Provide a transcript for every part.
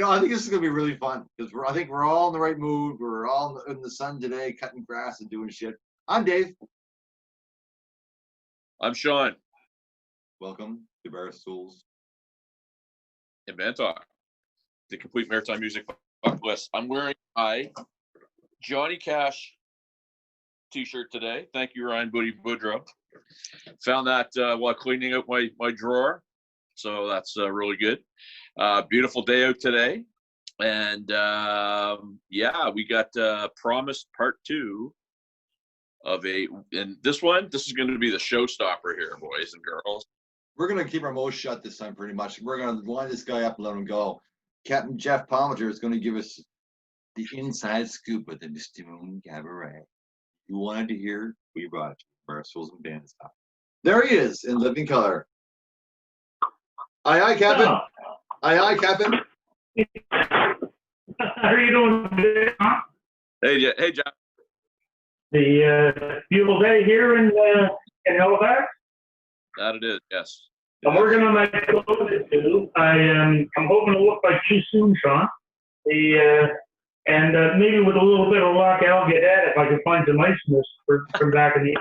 I think this is going to be really fun because I think we're all in the right mood. We're all in the sun today, cutting grass and doing shit. I'm Dave. I'm Sean. Welcome to Barstools and Bandtalk, the complete maritime music bucket list. I'm wearing my Johnny Cash t-shirt today. Thank you, Ryan Boudreau. Found that while cleaning out my drawer, so that's really good. Beautiful day out today, and we got promised part 2 of and this is going to be the showstopper here, boys and girls. We're going to keep our mouths shut this time, pretty much. We're going to line this guy up and let him go. Captain Geoff Palmeter is going to give us the inside scoop of the Misty Moon Cabaret. You wanted to hear, we brought it. Barstools and Bandtalk. There he is in living color. Aye, Captain. Oh. Aye, Captain. How are you doing today, huh? Hey, Jeff. The beautiful day here in Halifax. That it is, yes. I'm working on my clothes too. I'm hoping to look like you soon, Sean. And maybe with a little bit of luck, I'll get at it if I can find some niceness from back in the.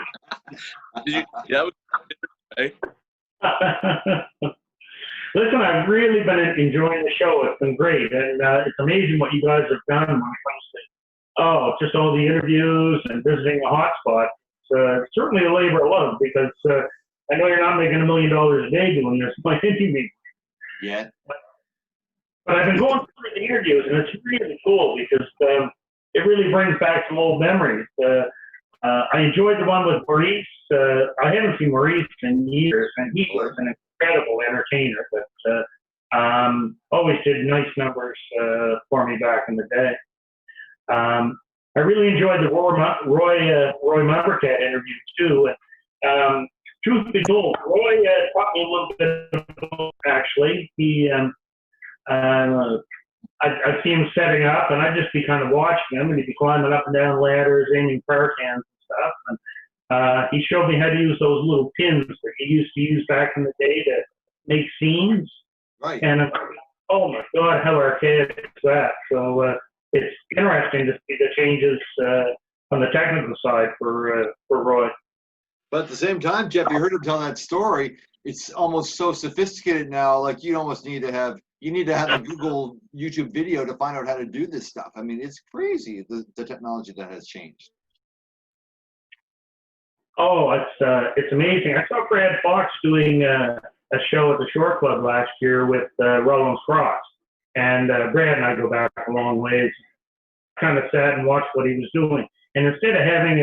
Hey. Listen, I've really been enjoying the show. It's been great, and it's amazing what you guys have done when it comes to just all the interviews and visiting the hotspot. It's certainly a labor of love because I know you're not making $1 million a day doing this by interviewing. Yeah. But I've been going through the interviews, and it's really cool because it really brings back some old memories. I enjoyed the one with Maurice. I haven't seen Maurice in years, and he was an incredible entertainer, but always did nice numbers for me back in the day. I really enjoyed the Roy Mumbercat interview too. Truth be told, Roy taught me a little bit about, actually. I'd see him setting up, and I'd just be kind of watching him, and he'd be climbing up and down ladders, aiming fire cans and stuff. And he showed me how to use those little pins that he used to use back in the day to make scenes. Right. And oh my God, how archaic is that? So it's interesting to see the changes on the technical side for Roy. But at the same time, Jeff, you heard him tell that story. It's almost so sophisticated now. Like you almost need to have the Google YouTube video to find out how to do this stuff. I mean, it's crazy the technology that has changed. Oh, it's amazing. I saw Brad Fox doing a show at the Shore Club last year with Rollins Cross, and Brad and I go back a long ways. Kind of sat and watched what he was doing, and instead of having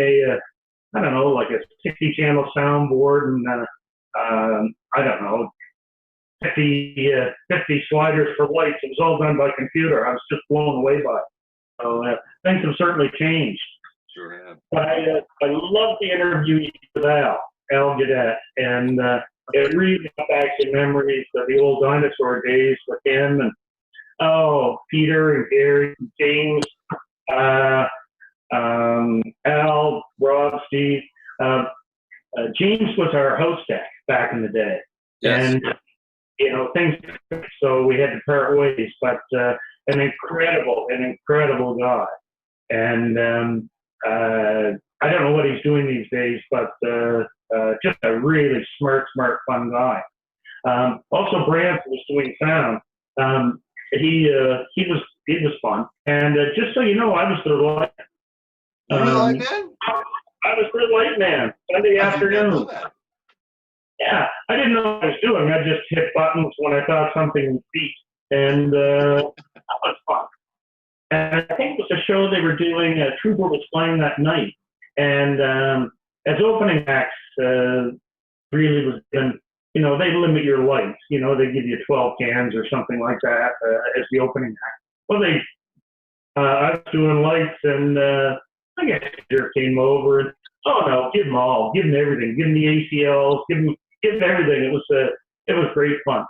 like a 60-channel soundboard and I don't know, 50 sliders for lights. It was all done by computer. I was just blown away by it. So things have certainly changed. Sure have. But I love the interview with Al Gadet, and it really got back to memories of the old dinosaur days with him and Peter and Gary and James, Al, Rob, Steve. James was our host back in the day. Yes. And things, so we had to part ways, but an incredible guy. And I don't know what he's doing these days, but just a really smart, fun guy. Also, Brant was doing sound. He was fun. And just so you know, I was their light. You were the light man? I was their light man Sunday afternoon. Yeah, I didn't know what I was doing. I just hit buttons when I thought something would beat, and that was fun. And I think it was a show they were doing. Trooper was playing that night, and as opening acts, really was given. They limit your lights. They give you 12 cans or something like that as the opening act. Well, I was doing lights, and I guess Peter came over and, no, give them all, give them everything, give them the ACLs, give them everything. It was great fun.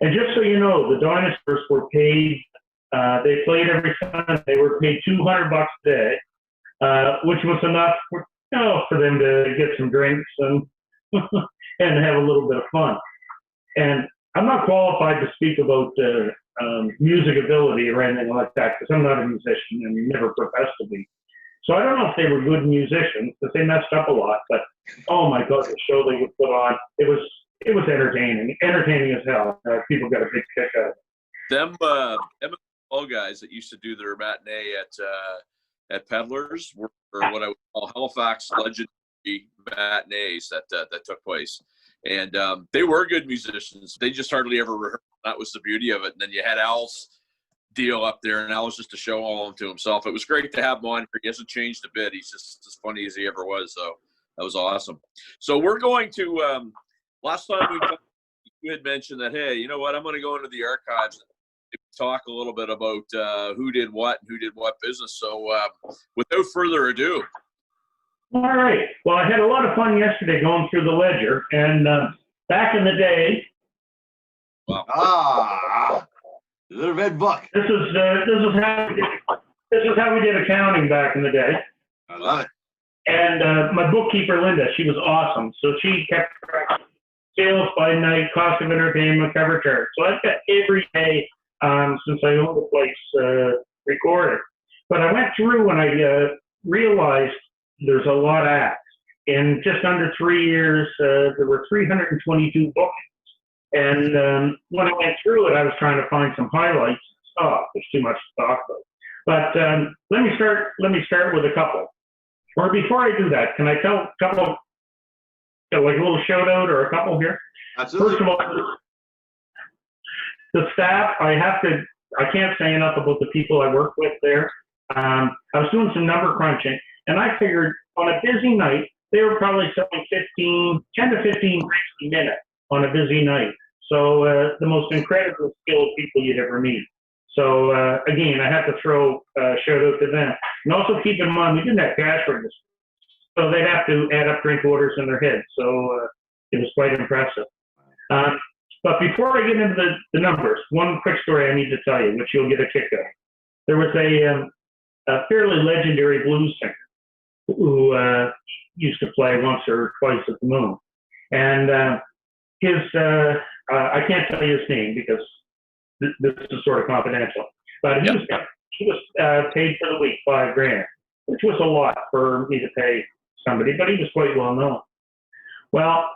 And just so you know, the dinosaurs were paid. They played every Sunday. They were paid $200 a day, which was enough for them to get some drinks and and have a little bit of fun. And I'm not qualified to speak about music ability or anything like that, because I'm not a musician and never professed to be. So I don't know if they were good musicians, because they messed up a lot. But oh my God, the show they would put on, it was entertaining as hell. People got a big kick out of it. Them all guys that used to do their matinee at Peddlers were what I would call Halifax legendary matinees that took place, and they were good musicians. They just hardly ever rehearsed. That was the beauty of it. And then you had Al's deal up there, and Al was just a show all unto himself. It was great to have him on. He hasn't changed a bit. He's just as funny as he ever was. So that was awesome. So we're going to last time you had mentioned that, hey, you know what? I'm going to go into the archives and talk a little bit about who did what and who did what business. So without further ado. All right. Well, I had a lot of fun yesterday going through the ledger, and back in the day. Wow. The red book. This is how we did accounting back in the day. I love it. And my bookkeeper, Linda, she was awesome. So she kept track of sales by night, cost of entertainment, cover charge. So I've got every day since I owned the place recorded. But I went through and I realized there's a lot of acts. In just under 3 years, there were 322 bookings. And when I went through it, I was trying to find some highlights. Oh, there's too much to talk about. But let me start with a couple. Or before I do that, can I tell a couple, like a little shout out or a couple here? Absolutely. First of all, the staff, I can't say enough about the people I work with there. I was doing some number crunching, and I figured on a busy night, they were probably selling 10 to 15 drinks a minute on a busy night. So the most incredible skilled people you'd ever meet. So again, I have to throw a shout out to them. And also keep in mind, we didn't have cash registers. So they'd have to add up drink orders in their head. So it was quite impressive. But before I get into the numbers, one quick story I need to tell you, which you'll get a kick out of. There was a fairly legendary blues singer who used to play once or twice at the Moon. And I can't tell you his name because this is sort of confidential. But he was paid for the week $5,000, which was a lot for me to pay somebody, but he was quite well known. Well,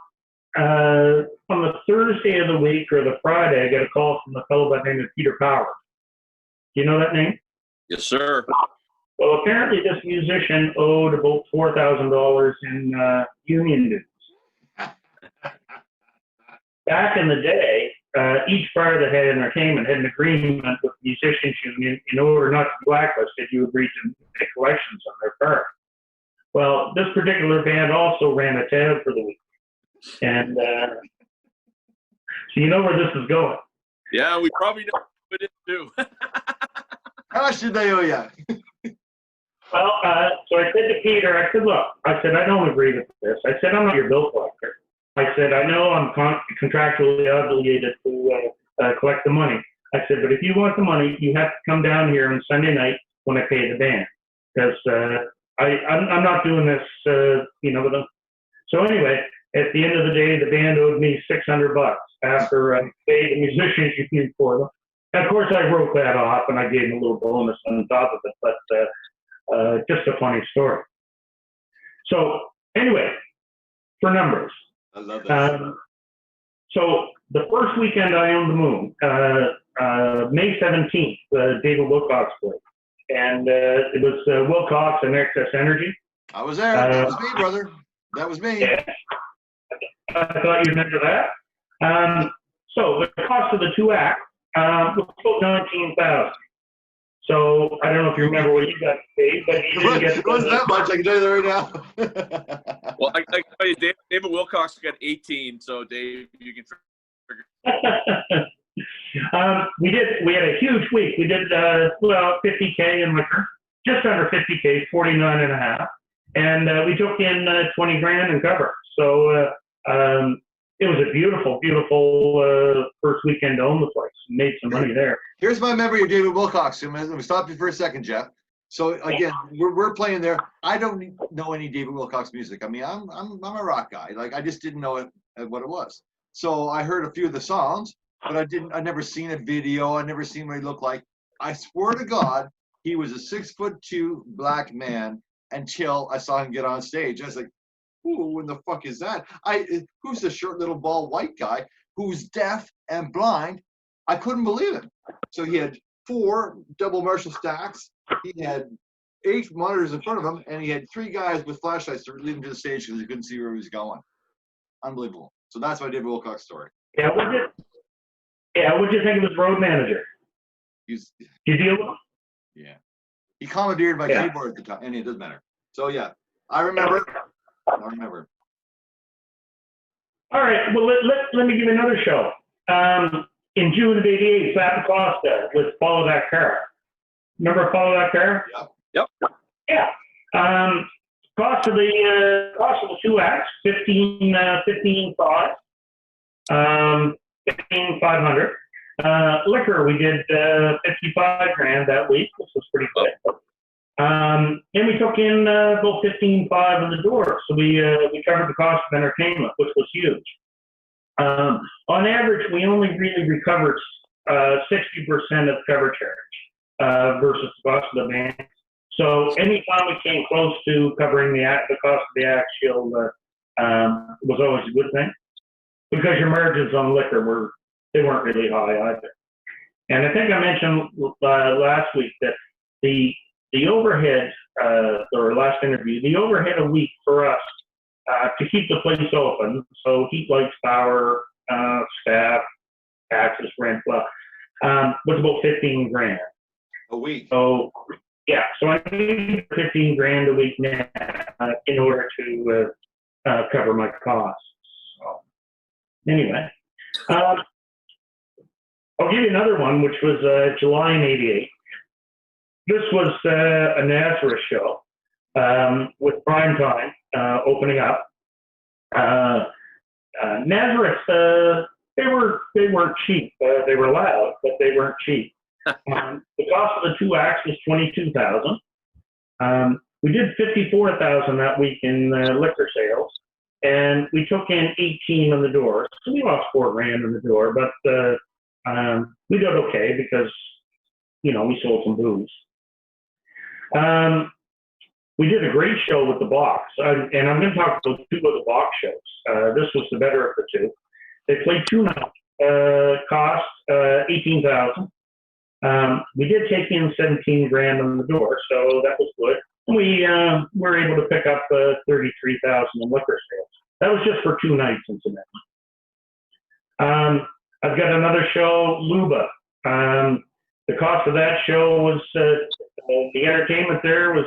on the Thursday of the week or the Friday, I got a call from a fellow by the name of Peter Powers. Do you know that name? Yes, sir. Well, apparently this musician owed about $4,000 in union dues. Back in the day, each bar that had entertainment had an agreement with the musicians union. In order not to be blacklisted, you agreed to make collections on their bar. Well, this particular band also ran a tab for the week. And so you know where this is going. Yeah, we probably know what it is too. How much did they owe you? Well, so I said to Peter, I said, look, I don't agree with this. I said, I'm not your bill collector. I said, I know I'm contractually obligated to collect the money. I said, but if you want the money, you have to come down here on Sunday night when I pay the band. Because I'm not doing this, with them. So anyway, at the end of the day, the band owed me $600 after I paid the musicians union for them. And of course, I wrote that off and I gave them a little bonus on top of it, but just a funny story. So anyway, for numbers. I love that. So the first weekend I owned the Moon, May 17th, David Wilcox played. And it was Wilcox and Excess Energy. I was there. That was me, brother. That was me. Yeah. I thought you'd remember that. So the cost of the two acts was about $19,000. So I don't know if you remember what you got paid, but you didn't get. It wasn't that much. I can tell you that right now. Well, I can tell you, David Wilcox got 18. So Dave, you can figure. We had a huge week. We did $50K in liquor, just under $50K, 49.5, and we took in $20,000 in cover. So it was a beautiful, beautiful first weekend to own the place. Made some money there. Here's my memory of David Wilcox. Let me stop you for a second, Jeff. So again, we're playing there. I don't know any David Wilcox music. I mean, I'm a rock guy. Like I just didn't know what it was. So I heard a few of the songs. but I'd never seen a video. I'd never seen what he looked like. I swear to God, he was a 6'2" black man until I saw him get on stage. I was like, who in the fuck is that? Who's the short little bald white guy who's deaf and blind? I couldn't believe it. So he had 4 double Marshall stacks. He had 8 monitors in front of him, and he had 3 guys with flashlights to lead him to the stage because he couldn't see where he was going. Unbelievable. So that's my David Wilcox story. Yeah, what'd you think of his road manager? He's, You deal with him? yeah. He commandeered my keyboard at the time, and it doesn't matter. So yeah, I remember. All right, well, let me give you another show. In June of '88, Fat Costa with Follow That Car. Remember Follow That Car? Yep. Yeah. Cost of the 2 acts, 15,500. 15,500. Liquor, we did 55 grand that week, which was pretty good. And we took in about 15,500 on the door, so we covered the cost of entertainment, which was huge. On average, we only really recovered 60% of cover charge versus the cost of the band. So anytime we came close to covering the cost of the act shield was always a good thing, because your margins on liquor weren't really high either. And I think I mentioned last week that the overhead, or last interview, the overhead a week for us to keep the place open, so heat, lights, power, staff, taxes, rent, blah, was about 15 grand a week. So yeah, so I need 15 grand a week now in order to cover my costs. So anyway, I'll give you another one, which was July in '88. This was a Nazareth show with prime time opening up. Nazareth, they weren't cheap. They were loud, but they weren't cheap. The cost of the 2 acts was $22,000. We did 54,000 that week in liquor sales, and we took in 18 on the door. So we lost 4 grand on the door, but we did okay because we sold some booze. We did a great show with the box, and I'm going to talk about 2 of the box shows. This was the better of the 2. They played 2 nights, cost $18,000. We did take in 17 grand on the door, so that was good. And we were able to pick up 33,000 in liquor sales. That was just for 2 nights, incidentally. I've got another show, Luba. The cost of that show was the entertainment there was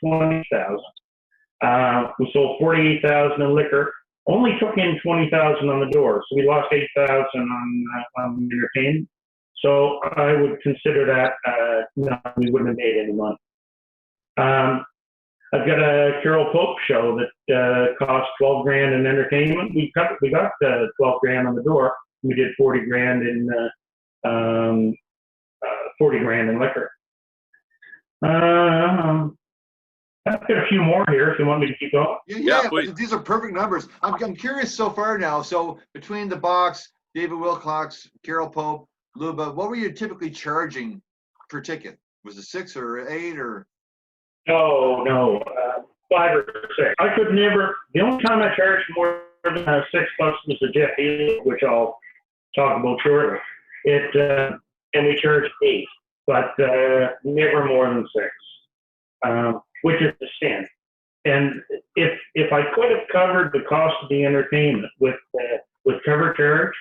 $20,000. We sold 48,000 in liquor. Only took in 20,000 on the door, so we lost 8,000 on entertainment. So I would consider that no, we wouldn't have made any money. I've got a Carol Pope show that cost 12 grand in entertainment. We got 12 grand on the door. We did 40 grand in 40 grand in liquor. I've got a few more here if you want me to keep going. Yeah, these are perfect numbers. I'm curious so far now. So between the box, David Wilcox, Carol Pope, Luba, what were you typically charging per ticket? Was it 6 or 8 or? No, 5 or 6. I could never. The only time I charged more than $6 was the Geoff Palmeter, which I'll talk about shortly. And we charged 8, but never more than 6, which is a sin. And if I could have covered the cost of the entertainment with cover charge,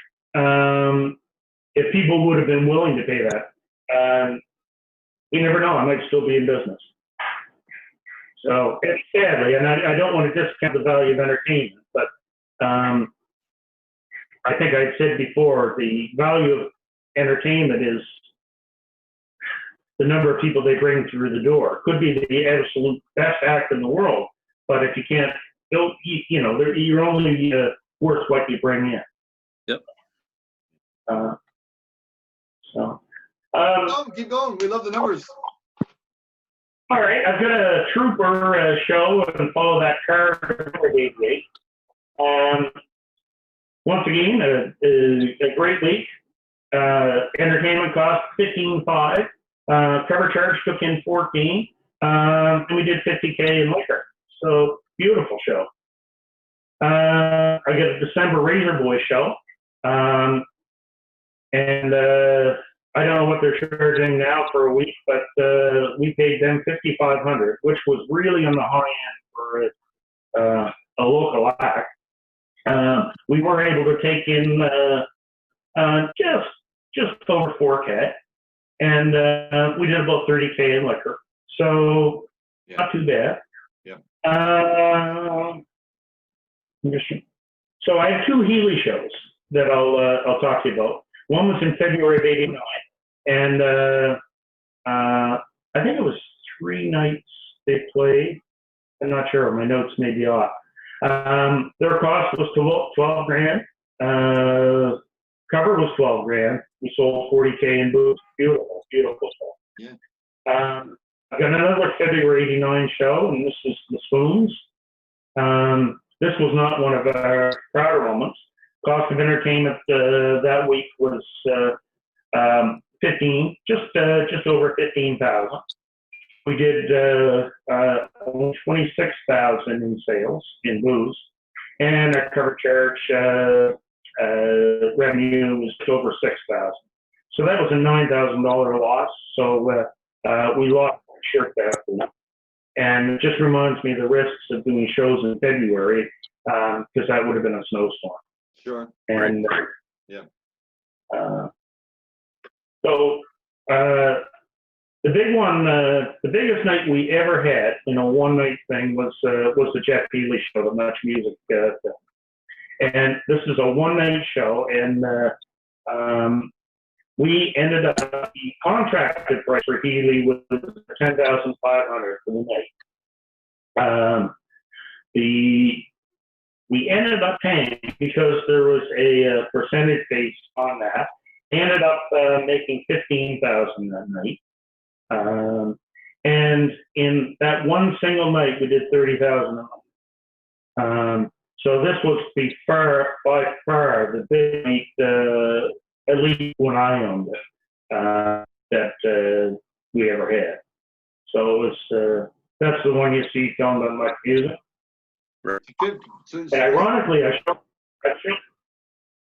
if people would have been willing to pay that, you never know. I might still be in business. So it's sadly, and I don't want to discount the value of entertainment, but I think I said before, the value of entertainment is the number of people they bring through the door. Could be the absolute best act in the world, but if you can't, you're only worth what you bring in. Yep. Keep going. We love the numbers. All right, I've got a Trooper show and Follow That Car. Once again, a great week. Entertainment cost $15,500. Cover charge took in $14,000. And we did $50K in liquor. So beautiful show. I got a December Razor Boy show. And I don't know what they're charging now for a week, but we paid them $5,500, which was really on the high end for a local act. We were able to take in just over $4K, and we did about $30K in liquor. So not too bad. Yeah. So I have two Healy shows that I'll talk to you about. One was in February of '89, and I think it was 3 nights they played. I'm not sure. My notes may be off. Their cost was $12,000. Cover was $12,000. We sold $40K in booths. Beautiful, beautiful show. Yeah. I've got another February '89 show, and this is the Spoons. This was not one of our prouder moments. Cost of entertainment that week was just over 15,000. We did 26,000 in sales in booze, and our cover charge revenue was just over 6,000. So that was a $9,000 loss. So we lost the shirt that week. And it just reminds me of the risks of doing shows in February, because that would have been a snowstorm. Sure. And yeah. So the big one, the biggest night we ever had, one night thing was the Geoff Palmeter show, the Much Music thing. And this is a one night show, and we ended up, the contracted price for Healy was $10,500 for the night. We ended up paying, because there was a percentage based on that, ended up making $15,000 that night. And in that one single night, we did $30,000. So this was by far the big night, at least when I owned it, that we ever had. So it was, that's the one you see filmed on Much Music. Right. And ironically,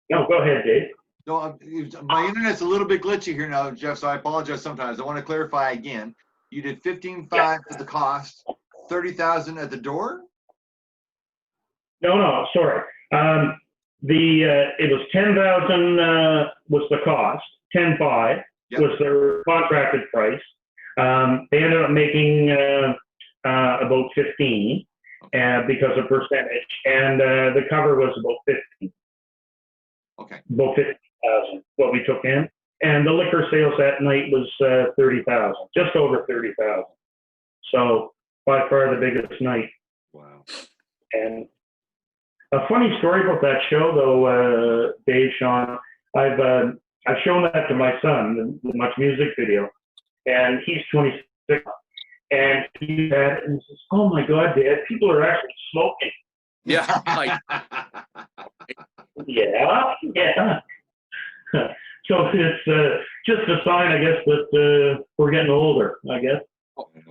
no, go ahead, Dave. No, my internet's a little bit glitchy here now, Geoff, so I apologize sometimes. I want to clarify again. You did $15,500 for the cost, $30,000 at the door? No, sorry. It was $10,000 was the cost. $10,500 was their contracted price. They ended up making about $15,000 because of percentage, and the cover was about $15,000. Okay. About $50,000 what we took in, and the liquor sales that night was $30,000, just over $30,000. So by far the biggest night. Wow. And a funny story about that show, though, Dave, Sean, I've shown that to my son, the Much Music video, and he's 26, and he says, "Oh my God, Dad, people are actually smoking." Yeah. Yeah. So it's just a sign, I guess, that we're getting older, I guess.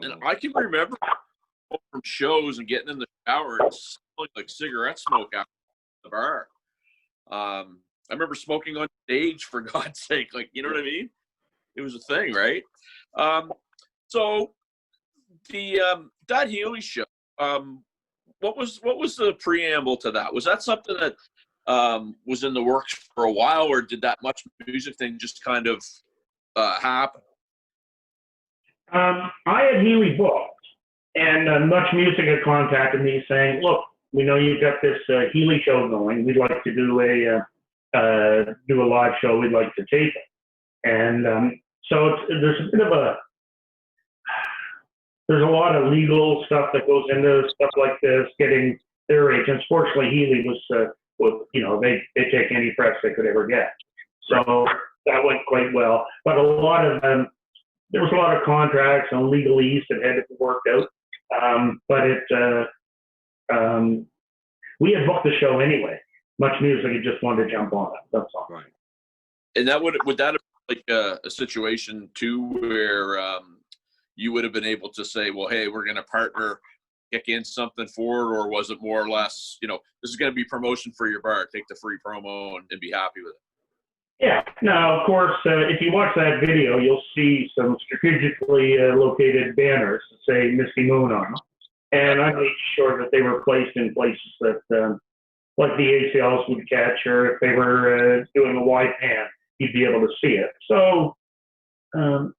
And I can remember from shows and getting in the shower and smelling like cigarette smoke after the bar. I remember smoking on stage, for God's sake. Like, you know what I mean? It was a thing, right? So the that Healy show, what was the preamble to that? Was that something that was in the works for a while, or did that Much Music thing just kind of happen? I had Healy booked, and Much Music had contacted me saying, "Look, we know you've got this Healy show going. We'd like to do a live show. We'd like to tape it." And so there's a bit of there's a lot of legal stuff that goes into stuff like this, getting their agents. Fortunately, Healy they take any press they could ever get. So that went quite well. But there was a lot of contracts and legalese that had to be worked out. But we had booked the show anyway. Much Music had just wanted to jump on it. That's all. Right. And that would that have been like a situation too where you would have been able to say, well, hey, we're going to partner, kick in something for it, or was it more or less, this is going to be promotion for your bar, take the free promo and be happy with it? Yeah. Now, of course, if you watch that video, you'll see some strategically located banners that say Misty Moon on them. And I made sure that they were placed in places that, like the ACLs would catch, or if they were doing a wide pan, you'd be able to see it. So, and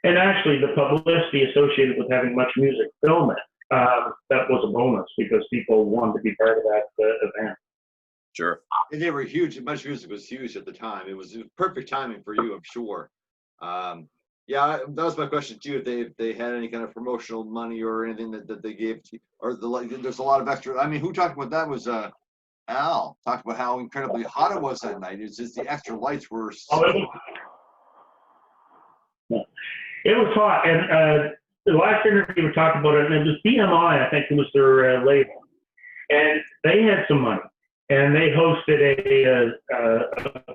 actually the publicity associated with having Much Music film it, that was a bonus because people wanted to be part of that event. Sure. And they were huge. Much Music was huge at the time. It was perfect timing for you, I'm sure. Yeah, that was my question too. If they had any kind of promotional money or anything that they gave to you, or there's a lot of extra. I mean, who talked about that was Al talked about how incredibly hot it was that night. It's just the extra lights were. It was hot, and the last interview we talked about it, and it was BMI, I think it was their label, and they had some money, and they hosted a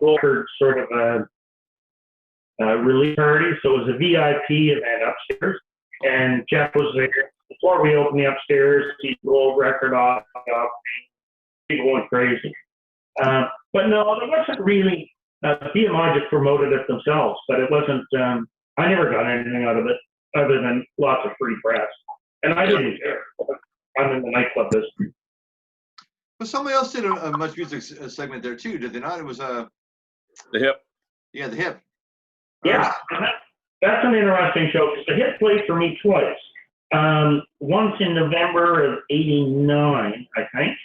record sort of a release party, so it was a VIP event upstairs, and Geoff was there. Before we opened the upstairs, he rolled record off, people went crazy. But no, there wasn't really, BMI just promoted it themselves, but it wasn't, I never got anything out of it other than lots of free press. And I didn't care. I'm in the nightclub business. But somebody else did a Much Music segment there too, did they not? It was The Hip. Yeah, the Hip. Yeah, that's an interesting show because the Hip played for me twice. Once in November of '89, I think,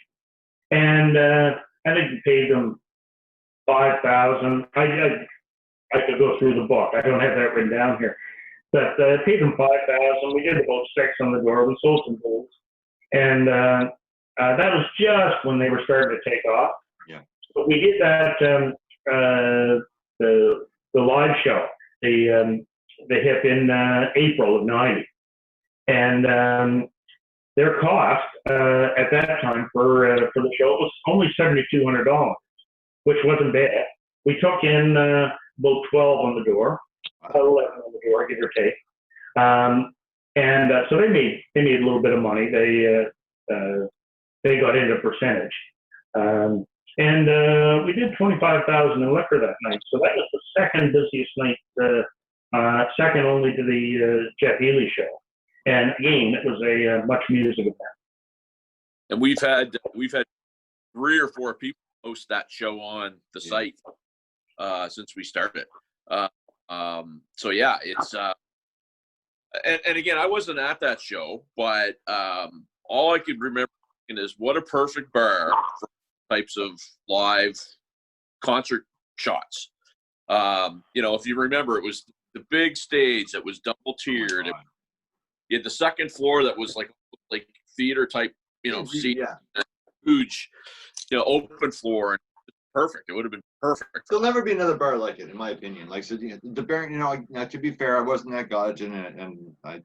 and I think we paid them $5,000. I could go through the book. I don't have that written down here, but I paid them $5,000. We did about 6 on the door. We sold some bowls, and that was just when they were starting to take off. Yeah. But we did that the live show, the Hip in April of '90, and their cost at that time for the show was only $7,200, which wasn't bad. We took in about 12 on the door, 11 on the door, give or take, and so they made a little bit of money. They got into percentage, and we did $25,000 in liquor that night. So that was the second busiest night, second only to the Jeff Healey show. And again, it was a Much Music event. And we've had 3 or 4 people host that show on the site since we started. So yeah, it's and again, I wasn't at that show, but all I could remember is what a perfect bar for types of live concert shots. If you remember, it was the big stage that was double tiered. You had the second floor that was like theater type, seat, huge, open floor, and perfect. It would have been perfect. There'll never be another bar like it, in my opinion. Like, so the bar, to be fair, I wasn't that gauge and I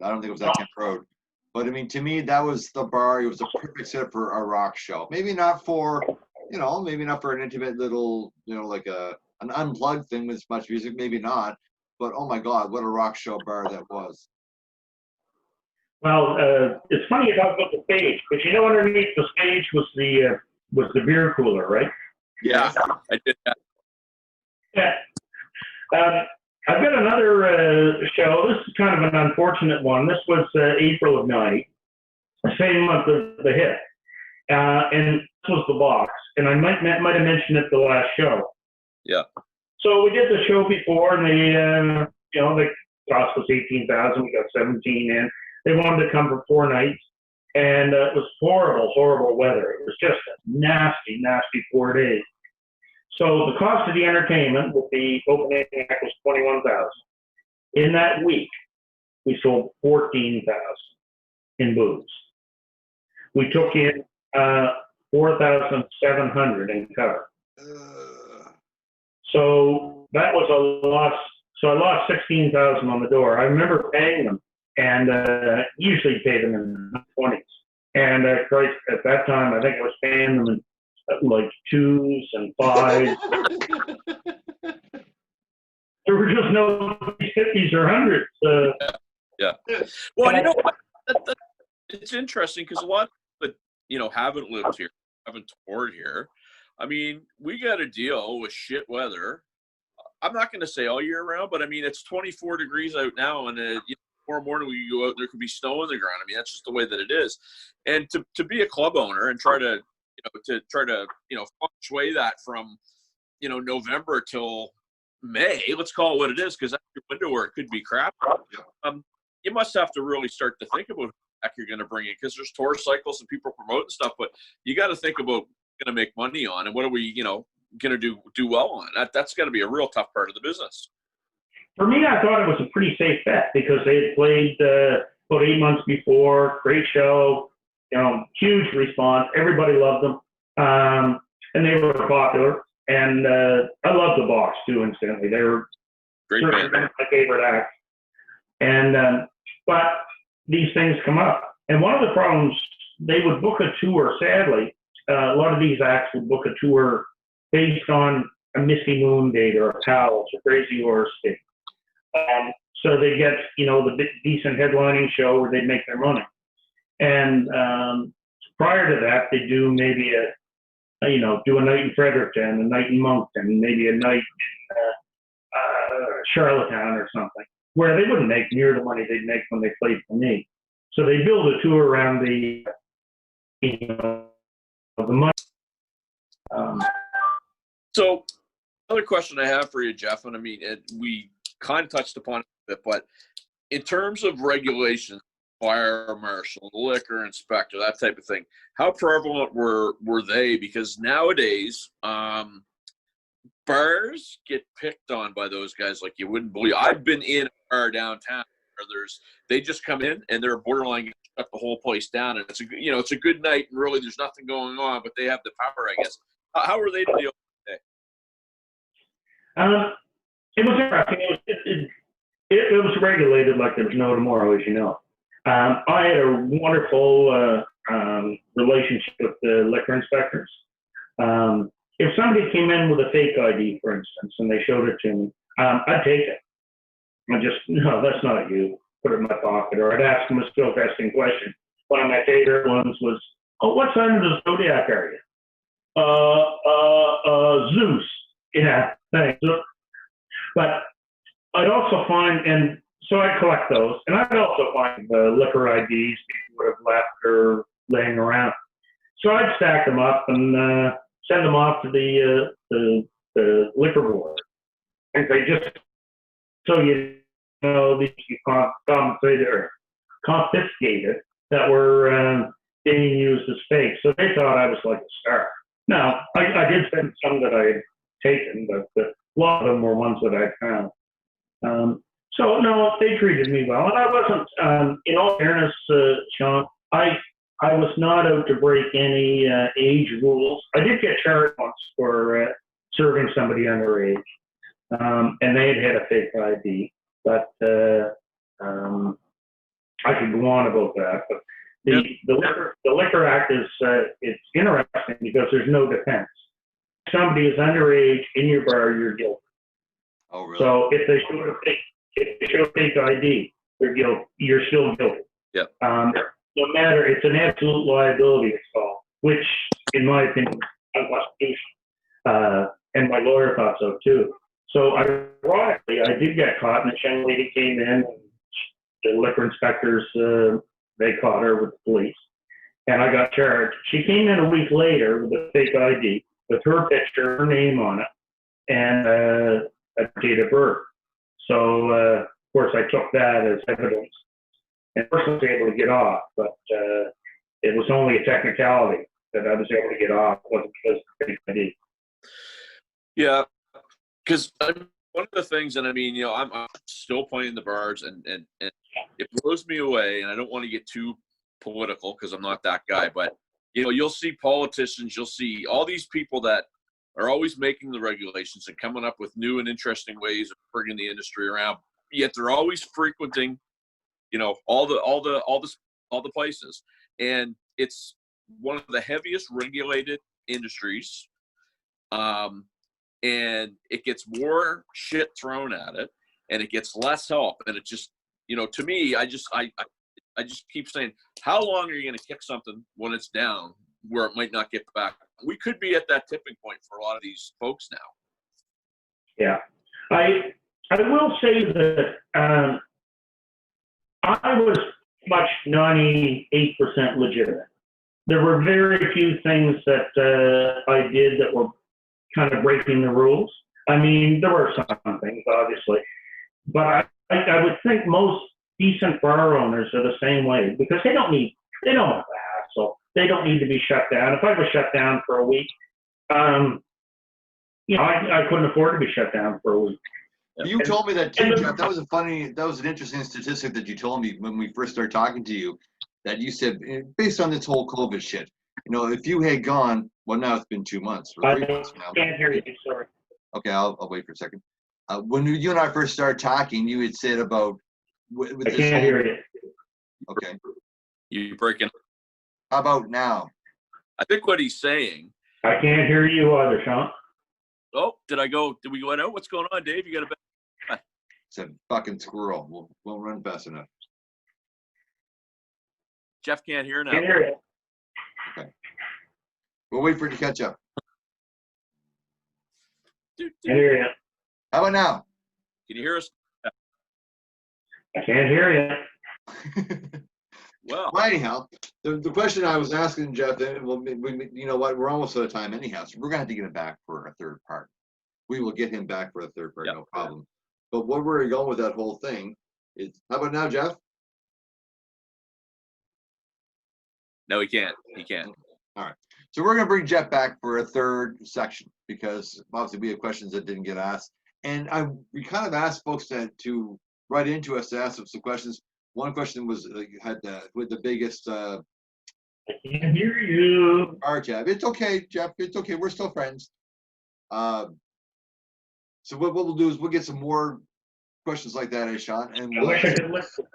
don't think it was that Kent Road. But I mean, to me, that was the bar. It was a perfect set for a rock show. Maybe not for, maybe not for an intimate little, like an unplugged thing with Much Music. Maybe not. But oh my God, what a rock show bar that was. Well, it's funny you talk about the stage, because underneath the stage was the beer cooler, right? Yeah, I did that. Yeah. I've got another show. This is kind of an unfortunate one. This was April of '90, the same month as the Hip, and this was the Box. And I might have mentioned it the last show. Yeah. So we did the show before, and the cost was $18,000. We got 17 in. They wanted to come for 4 nights, and it was horrible weather. It was just a nasty 4 days. So the cost of the entertainment with the opening act was $21,000. In that week, we sold $14,000 in booze. We took in $4,700 in cover. So that was a loss. So I lost $16,000 on the door. I remember paying them, and usually pay them in the 20s. And Christ, at that time, I think I was paying them in like 2s and 5s. There were just no 50s or 100s. Yeah. Well, you know what? It's interesting because a lot of people that, haven't lived here, haven't toured here. I mean, we got to deal with shit weather. I'm not going to say all year round, but I mean, it's 24 degrees out now, and tomorrow morning we go out, there could be snow on the ground. I mean, that's just the way that it is. And to be a club owner and try to feng shui that from, November till May, let's call it what it is, because that's your window where it could be crap. You must have to really start to think about who you're going to bring in, because there's tour cycles and people promoting stuff, but you got to think about going to make money on and what are we, going to do well on. That's got to be a real tough part of the business. For me, I thought it was a pretty safe bet because they had played about 8 months before. Great show, huge response. Everybody loved them, and they were popular. And I love the Box too. Incidentally, they were great band. My favorite act. And but these things come up, and one of the problems, they would book a tour. Sadly, a lot of these acts would book a tour based on a Misty Moon date or a Pals or Crazy Horse date. So they get, the decent headlining show where they make their money. And prior to that, they do maybe do a night in Fredericton, a night in Moncton, maybe a night in Charlottetown or something, where they wouldn't make near the money they'd make when they played for me. So they build a tour around the money. So another question I have for you, Geoff, and I mean, we kind of touched upon it a bit, but in terms of regulations, fire marshal, liquor inspector, that type of thing, how prevalent were they? Because nowadays, bars get picked on by those guys like you wouldn't believe. I've been in a bar downtown where they just come in and they're borderline going to shut the whole place down, and it's a good night and really there's nothing going on, but they have the power, I guess. How were they to deal with it? It was interesting. It was regulated like there was no tomorrow, as you know. I had a wonderful relationship with the liquor inspectors. If somebody came in with a fake ID, for instance, and they showed it to me, I'd take it. No, that's not you. Put it in my pocket. Or I'd ask them a skill testing question. One of my favorite ones was, what sign of the zodiac are you? Zeus. Yeah, thanks. But I'd also find, and so I'd collect those, and I'd also find the liquor IDs people would have left or laying around. So I'd stack them up and send them off to the liquor board. And they just, so these compensated or confiscated that were being used as fake. So they thought I was like a star. Now, I did send some that I had taken, but a lot of them were ones that I found. So no, they treated me well, and I wasn't. In all fairness, Sean, I was not out to break any age rules. I did get charged once for serving somebody underage, and they had a fake ID. But I could go on about that. But the liquor act is it's interesting because there's no defense. If somebody is underage in your bar, you're guilty. Oh, really? So if they show a fake ID, you're still guilty. Yep. No matter, it's an absolute liability, it's called, which, in my opinion, is unconstitutional. And my lawyer thought so too. So ironically, I did get caught, and the young lady came in, and the liquor inspectors, they caught her with the police, and I got charged. She came in a week later with a fake ID, with her picture, her name on it, and a date of birth. So, of course, I took that as evidence. And first I was able to get off, but it was only a technicality that I was able to get off. It wasn't because of the ID. Yeah, because one of the things, and I mean, I'm still playing the bars, and it blows me away, and I don't want to get too political because I'm not that guy, but, you'll see politicians, you'll see all these people that are always making the regulations and coming up with new and interesting ways of bringing the industry around, yet they're always frequenting all the places, and it's one of the heaviest regulated industries, and it gets more shit thrown at it, and it gets less help. And it just, to me, I just keep saying, how long are you going to kick something when it's down where it might not get back? We could be at that tipping point for a lot of these folks now. Yeah, I will say that I was much 98% legitimate. There were very few things that I did that were kind of breaking the rules. I mean, there were some things, obviously, but I would think most decent bar owners are the same way, because they don't want the hassle. They don't need to be shut down. If I was shut down for a week, I couldn't afford to be shut down for a week. You told me that too, Geoff. That was an interesting statistic that you told me when we first started talking to you, that you said, based on this whole COVID shit, if you had gone, well, now it's been 2 months, or 3 months now. I can't hear you, sorry. Okay, I'll wait for a second. When you and I first started talking, you had said about with I can't hear you. Okay. You breaking? How about now? I think what he's saying. I can't hear you either, Sean. Oh, did we go out? What's going on, Dave? You got a It's a fucking squirrel. We'll run fast enough. Geoff can't hear now. Can't hear you. Okay. We'll wait for it to catch up. Can't hear you. How about now? Can you hear us? I can't hear you. Well, anyhow, the question I was asking Geoff, well, you know what? We're almost out of time anyhow, so we're going to have to get him back for a third part. We will get him back for a third part, no problem. But where we're going with that whole thing is, how about now, Geoff? no, he can't. He can't. All right. So we're going to bring Geoff back for a third section, because obviously we have questions that didn't get asked. And we kind of asked folks to write into us to ask them some questions. One question was with the biggest I can't hear you. bar tab. It's okay, Geoff. It's okay. We're still friends. So what we'll do is we'll get some more questions like that, Sean. And I wish I could listen.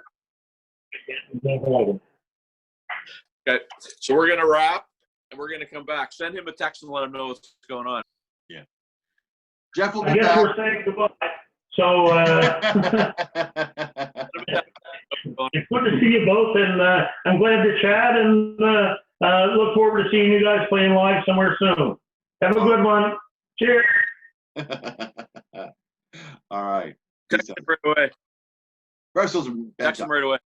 Okay, so we're gonna wrap and we're gonna come back. Send him a text and let him know what's going on. Yeah. Geoff will I be guess back. we're saying goodbye. So it's good to see you both, and I'm glad to chat, and look forward to seeing you guys playing live somewhere soon. Have a good one. Cheers. All right. Text him right away. Barstools and Text him Bandtalk. right away.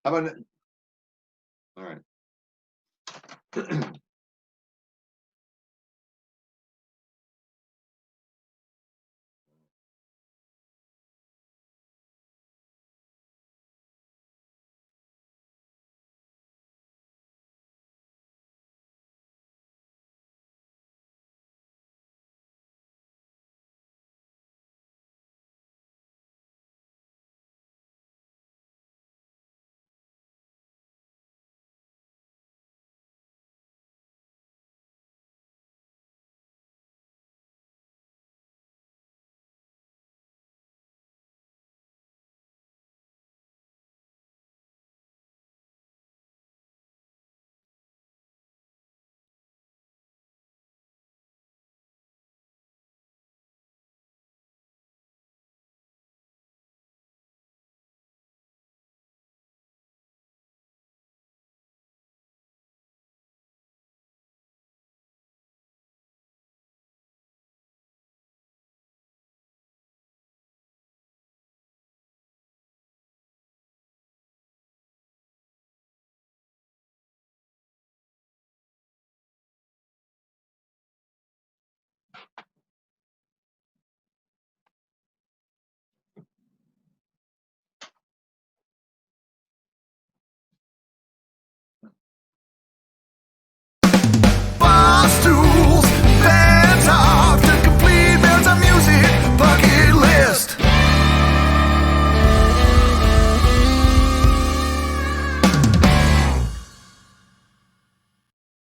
How about all right.